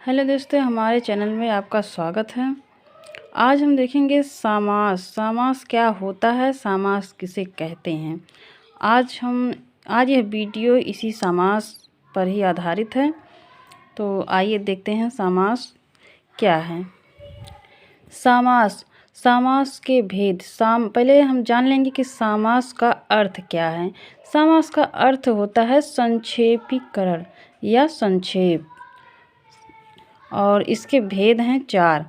Hello दोस्तों, हमारे channel में आपका स्वागत है। आज हम देखेंगे समास। समास क्या होता है, समास किसे कहते हैं। आज यह वीडियो इसी समास पर ही आधारित है। तो आइए देखते हैं समास क्या है। समास समास के भेद। पहले हम जान लेंगे कि समास का अर्थ क्या है। समास का अर्थ होता है संक्षेपीकरण या संक्षेप, और इसके भेद हैं 4।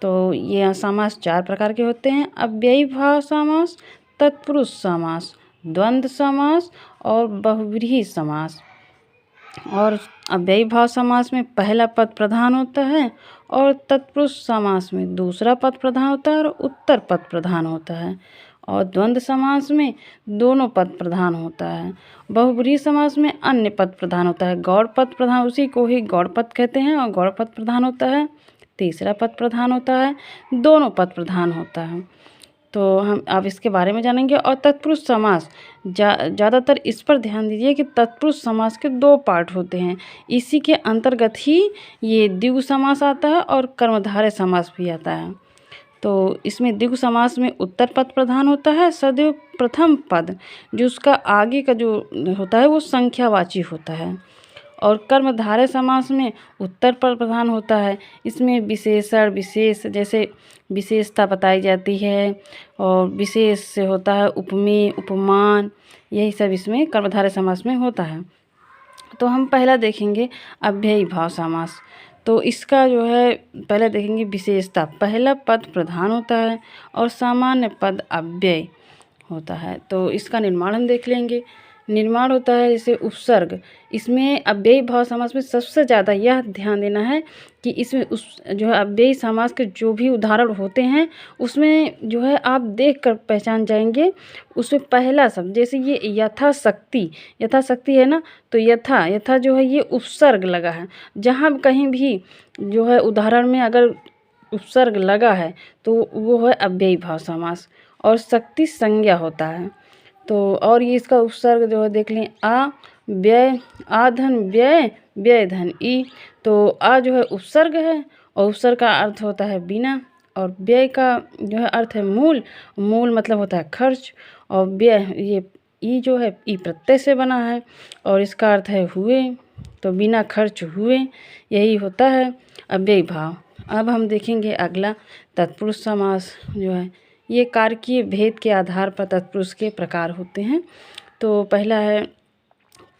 तो ये समास 4 प्रकार के होते हैं: अव्ययी भाव समास, तत्पुरुष समास, द्वंद्व समास और बहुव्रीहि समास। और अव्ययी भाव समास में पहला पद प्रधान होता है, और तत्पुरुष समास में दूसरा पद प्रधान होता है और उत्तर पद प्रधान होता है। और द्वंद्व समास में दोनों पद प्रधान होता है। बहुव्रीहि समास में अन्य पद प्रधान होता है। गौड़ पद प्रधान, उसी को ही गौड़ पद कहते हैं, और गौड़ पद प्रधान होता है। तीसरा पद प्रधान होता है, दोनों पद प्रधान होता है। तो हम अब इसके बारे में जानेंगे। और तत्पुरुष समास, ज़्यादातर इस पर ध्यान दीजिए कि तत्पुरुष समास के 2 पार्ट होते हैं। इसी के अंतर्गत ही ये द्विगु समास आता है और कर्मधारय समास भी आता है। तो इसमें द्विगु समास में उत्तर पद प्रधान होता है, सदैव प्रथम पद जो उसका आगे का जो होता है वो संख्यावाची होता है। और कर्मधारय समास में उत्तर पद प्रधान होता है। इसमें विशेषण, विशेष जैसे विशेषता बताई जाती है, और विशेष से होता है उपमेय, उपमान, यही सब इसमें कर्मधारय समास में होता है। तो हम पहला देखेंगे अव्ययी भाव समास। तो इसका जो है पहले देखेंगे विशेषता। पहला पद प्रधान होता है और सामान्य पद अव्यय होता है। तो इसका निर्माण हम देख लेंगे। निर्माण होता है जैसे उपसर्ग। इसमें अव्ययी भाव समास में सबसे ज़्यादा यह ध्यान देना है कि इसमें जो है अव्ययी समास के जो भी उदाहरण होते हैं उसमें जो है आप देख कर पहचान जाएंगे। उसमें पहला शब्द जैसे ये यथाशक्ति, यथाशक्ति है ना, तो यथा जो है ये उपसर्ग लगा है। जहाँ कहीं भी जो है उदाहरण में अगर उपसर्ग लगा है तो वो है अव्ययी भाव समास, और शक्ति संज्ञा होता है। तो और ये इसका उपसर्ग जो है देख लें, व्यय, धन व्यय, व्यय धन ई। तो जो है उपसर्ग है, और उपसर्ग का अर्थ होता है बिना, और व्यय का जो है अर्थ है मूल। मूल मतलब होता है खर्च, और व्यय ये ई जो है ई प्रत्यय से बना है, और इसका अर्थ है हुए। तो बिना खर्च हुए, यही होता है अव्ययी भाव। अब हम देखेंगे अगला तत्पुरुष समास जो है। ये कारकीय भेद के आधार पर तत्पुरुष के प्रकार होते हैं। तो पहला है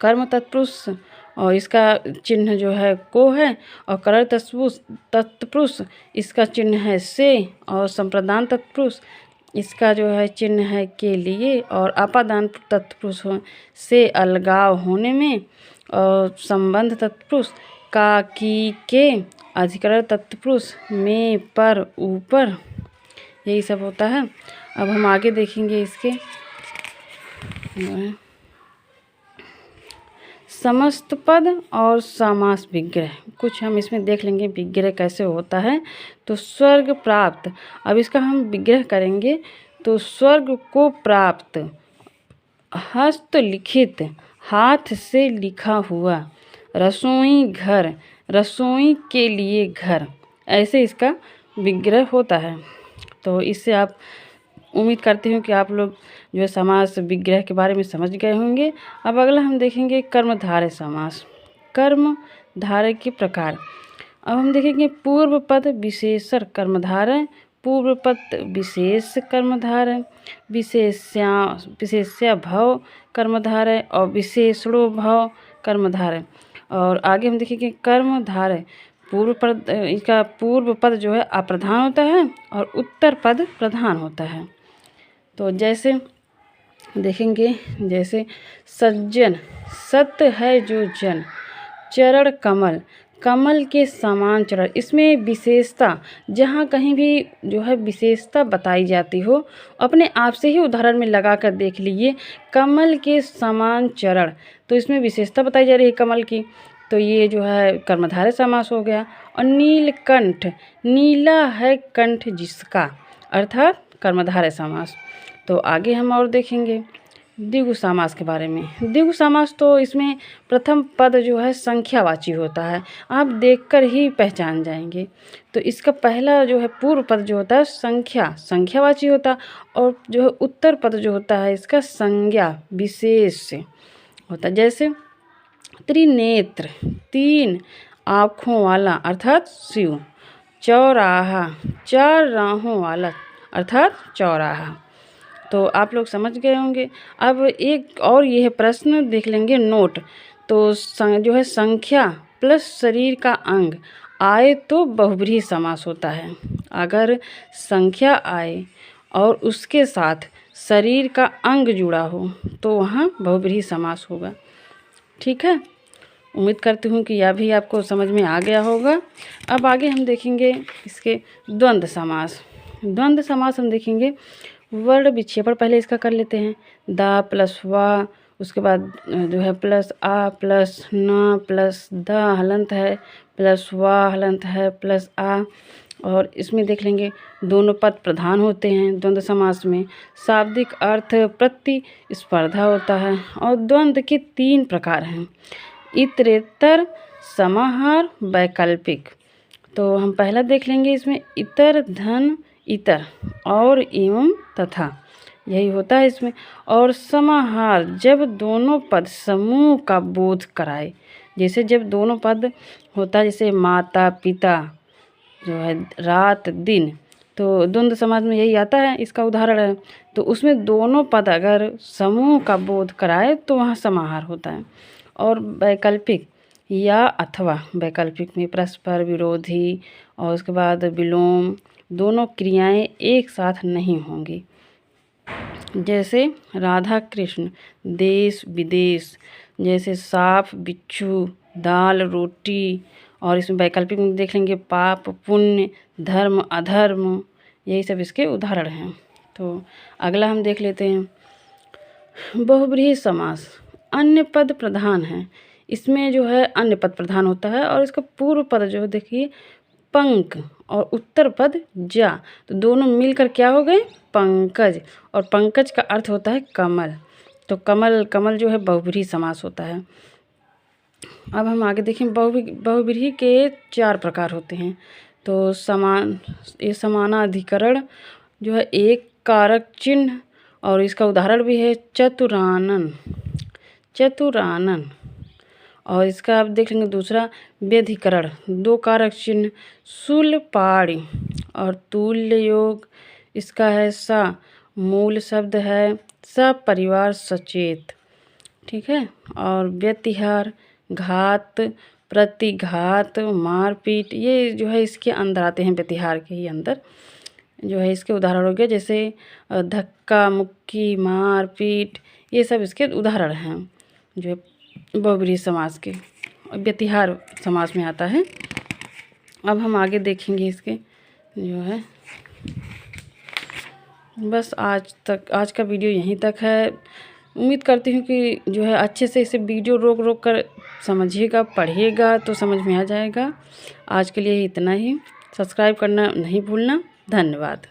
कर्म तत्पुरुष, और इसका चिन्ह जो है को है। और कर तत्पुरुष, इसका चिन्ह है से। और संप्रदान तत्पुरुष, इसका जो है चिन्ह है के लिए। और आपादान तत्पुरुष से अलगाव होने में। और संबंध तत्पुरुष का, की, के। अधिकरण तत्पुरुष में, पर, ऊपर, यही सब होता है। अब हम आगे देखेंगे इसके समस्त पद और समास विग्रह। कुछ हम इसमें देख लेंगे विग्रह कैसे होता है। तो स्वर्ग प्राप्त, अब इसका हम विग्रह करेंगे। तो स्वर्ग को प्राप्त, हस्तलिखित, हाथ से लिखा हुआ। रसोई घर, रसोई के लिए घर, ऐसे इसका विग्रह होता है। तो इससे आप उम्मीद करती हूँ कि आप लोग जो है समास विग्रह के बारे में समझ गए होंगे। अब अगला हम देखेंगे कर्मधारय समास। कर्मधारय के प्रकार। अब हम देखेंगे पूर्व पद विशेषण कर्मधारय, पूर्व पद विशेष कर्मधारय, विशेष्या भव कर्मधारय, और विशेषणो भव कर्मधारय। और आगे हम देखेंगे कर्मधारय। इसका पूर्व पद जो है अप्रधान होता है, और उत्तर पद प्रधान होता है। तो जैसे देखेंगे, जैसे सज्जन, सत्य है जो जन। चरण कमल, कमल के समान चरण। इसमें विशेषता, जहाँ कहीं भी जो है विशेषता बताई जाती हो, अपने आप से ही उदाहरण में लगा कर देख लीजिए। कमल के समान चरण, तो इसमें विशेषता बताई जा रही है कमल की। तो ये जो है कर्मधारय समास हो गया। और नीलकंठ, नीला है कंठ जिसका, अर्थात कर्मधारय समास। तो आगे हम और देखेंगे द्विगु समास के बारे में। द्विगु समास तो इसमें प्रथम पद जो है संख्यावाची होता है, आप देखकर ही पहचान जाएंगे। तो इसका पहला जो है पूर्व पद जो होता है संख्यावाची होता है, और जो है उत्तर पद जो होता है इसका संज्ञा विशेष से होता है। जैसे त्रिनेत्र, 3 आँखों वाला अर्थात शिव। चौराहा, 4 राहों वाला अर्थात चौराहा। तो आप लोग समझ गए होंगे। अब एक और यह प्रश्न देख लेंगे नोट। तो जो है संख्या प्लस शरीर का अंग आए तो बहुब्रीहि समास होता है। अगर संख्या आए और उसके साथ शरीर का अंग जुड़ा हो तो वहाँ बहुब्रीहि समास होगा। ठीक है, उम्मीद करती हूँ कि यह भी आपको समझ में आ गया होगा। अब आगे हम देखेंगे इसके द्वंद्व समास। द्वंद्व समास हम देखेंगे वर्ण विक्षेपण पहले इसका कर लेते हैं। दा प्लस वा, उसके बाद जो है प्लस आ प्लस ना प्लस दा हलंत है प्लस वा हलंत है प्लस आ। और इसमें देख लेंगे दोनों पद प्रधान होते हैं द्वंद्व समास में। शाब्दिक अर्थ प्रतिस्पर्धा होता है। और द्वंद्व के 3 प्रकार हैं, इतरेतर, समाहार, वैकल्पिक। तो हम पहला देख लेंगे इसमें इतर, धन, इतर और एवं तथा, यही होता है इसमें। और समाहार जब दोनों पद समूह का बोध कराए, जैसे जब दोनों पद होता है जैसे माता पिता जो है रात दिन, तो द्वंद्व समास में यही आता है, इसका उदाहरण है। तो उसमें दोनों पद अगर समूह का बोध कराए तो वहाँ समाहार होता है। और वैकल्पिक या अथवा, वैकल्पिक में परस्पर विरोधी और उसके बाद विलोम, दोनों क्रियाएं एक साथ नहीं होंगी। जैसे राधा कृष्ण, देश विदेश, जैसे सांप बिच्छू, दाल रोटी। और इसमें वैकल्पिक में देख लेंगे पाप पुण्य, धर्म अधर्म, यही सब इसके उदाहरण हैं। तो अगला हम देख लेते हैं बहुब्रीहि समास। अन्य पद प्रधान है, इसमें जो है अन्य पद प्रधान होता है और इसका पूर्व पद जो है देखिए पंक और उत्तर पद जा, तो दोनों मिलकर क्या हो गए पंकज। और पंकज का अर्थ होता है कमल, तो कमल जो है बहुब्रीहि समास होता है। अब हम आगे देखें बहुब्रीहि के 4 प्रकार होते हैं। तो समानाधिकरण जो है एक कारक चिन्ह, और इसका उदाहरण भी है चतुरानन। और इसका आप देख लेंगे दूसरा व्यधिकरण, 2 कारक चिन्ह शूलपाणि। और तुल्य योग इसका है सा, मूल शब्द है सपरिवार सचेत। ठीक है। और व्यतिहार, घात, प्रतिघात, मारपीट, ये जो है इसके अंदर आते हैं, व्यतिहार के ही अंदर जो है इसके उदाहरण हो गए। जैसे धक्का मुक्की, मारपीट, ये सब इसके उदाहरण हैं जो बहुब्रीहि समास के, व्यतिहार समास में आता है। अब हम आगे देखेंगे इसके जो है, बस आज का वीडियो यहीं तक है। उम्मीद करती हूँ कि जो है अच्छे से इसे वीडियो रोक कर समझिएगा, पढ़िएगा तो समझ में आ जाएगा। आज के लिए इतना ही। सब्सक्राइब करना नहीं भूलना। धन्यवाद।